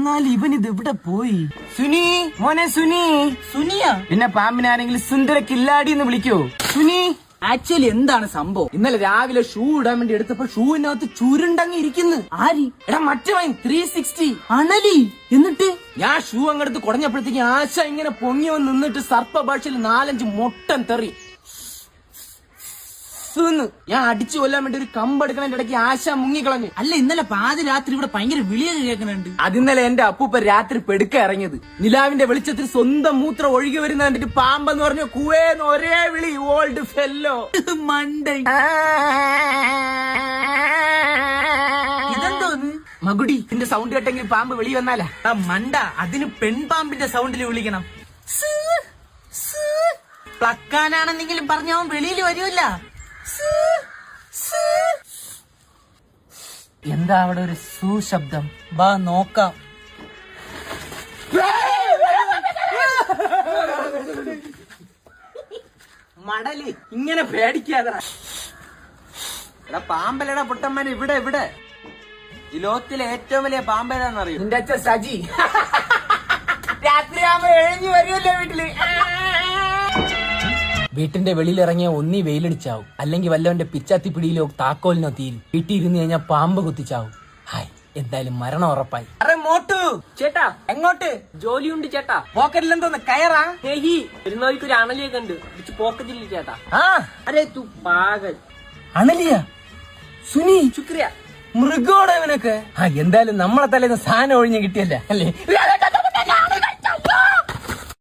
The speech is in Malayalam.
എന്നാൽ ഇവൻ ഇത് എവിടെ പോയി? സുനി, മോനെ സുനി. സുനിയാ? പിന്നെ പാമ്പിനെ ആരെങ്കിലും സുന്ദര കില്ലാടി എന്ന് വിളിക്കോ? സുനി, ആക്ച്വലി എന്താണ് സംഭവം? ഇന്നലെ രാവിലെ ഷൂ ഇടാൻ വേണ്ടി എടുത്തപ്പോ ഷൂവിനകത്ത് ചുരുണ്ടങ്ങി ഇരിക്കുന്നു. ആരി? എടാ മറ്റേ 360 അണലി. എന്നിട്ട് ഞാൻ ഷൂ അങ്ങെടുത്ത് കുടഞ്ഞപ്പോഴത്തേക്ക് ആശ ഇങ്ങനെ പൊങ്ങി വന്ന് നിന്നിട്ട് സർപ്പ ഭാഷയിൽ 4-5 മൊട്ടൻ തെറി. ഞാൻ അടിച്ചു കൊല്ലാൻ വേണ്ടി ഒരു കമ്പെടുക്കണതിന്റെ ഇടയ്ക്ക് ആശ മുങ്ങിക്കളഞ്ഞു. അല്ല, ഇന്നലെ പാതിരാത്രി ഇവിടെ ഭയങ്കര വിളിയൊക്കെ കേൾക്കുന്നുണ്ട്. അതിന്നലെ എന്റെ അപ്പൂപ്പ രാത്രി പെടുക്ക ഇറങ്ങിയത്. നിലാവിന്റെ വെളിച്ചത്തിൽ സ്വന്തം മൂത്രം ഒഴുകി വരുന്ന കണ്ടിട്ട് പാമ്പെന്ന് പറഞ്ഞു കുവേന്ന് ഒരേ വിളി. ഓൾഡ് ഫെല്ലോ മണ്ടേ. ഇതെന്തോന്ന് മകുടി? ഇതിന്റെ സൗണ്ട് കേട്ടെങ്കിൽ പാമ്പ് വെളി വന്നാലാ? മണ്ട, അതിന് പെൺപാമ്പിന്റെ സൗണ്ടിൽ വിളിക്കണം. പ്ലക്കാനാണെന്നെങ്കിലും പറഞ്ഞവൻ വെളിയിൽ വരുമല്ല. എന്താ അവിടെ ഒരു ശബ്ദം? ബാ നോക്കാം. മടലി ഇങ്ങനെ പേടിക്കാതെ. എടാ പാമ്പലടാ പൊട്ടമ്മൻ. ഇവിടെ ഇവിടെ ഈ ലോകത്തിലെ ഏറ്റവും വലിയ പാമ്പേതാന്നറിയും? നിന്റെ അച്ഛൻ സജി. രാത്രിയാകുമ്പോ എഴുതി വരുമല്ലോ വീട്ടില്. വീട്ടിന്റെ വെളിയിലിറങ്ങിയ ഒന്നീ വെയിലടിച്ചാവും, അല്ലെങ്കിൽ വല്ലവന്റെ പിച്ചാത്തി പിടിയിലോ താക്കോലിനോ തീരും. വീട്ടിൽ ഇരുന്ന് കഴിഞ്ഞാൽ പാമ്പ് കുത്തിച്ചാവും. ഹായ്, എന്തായാലും മരണം ഉറപ്പായി. അറേ മോട്ടു ചേട്ടാ, എങ്ങോട്ട്? ജോലിയുണ്ട് ചേട്ടാ. പോക്കറ്റിൽ എന്തോന്ന് കയറാ? ഹേഹി, പെരുന്നാൾക്ക് ഒരു അണലിയെ കണ്ട് പോക്കറ്റില്ല ചേട്ടാ. ആ അരേ തു പാകൽ. അണലിയാ? സുനി ശുക്രിയ. മൃഗോടെ ഇവനൊക്കെ. എന്തായാലും നമ്മളെ തലേന്ന് സാധനം ഒഴിഞ്ഞ് കിട്ടിയല്ലേ അല്ലേ?